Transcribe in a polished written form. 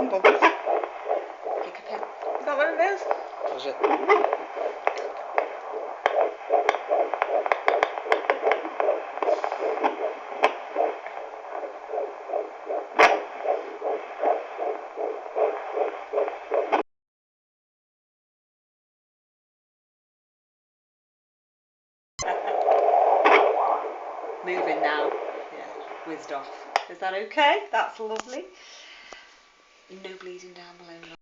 on, Bubbles. Hiccup in. Is that what it is? Was it? Moving now. Yeah, whizzed off. Is that okay? That's lovely. No bleeding down below.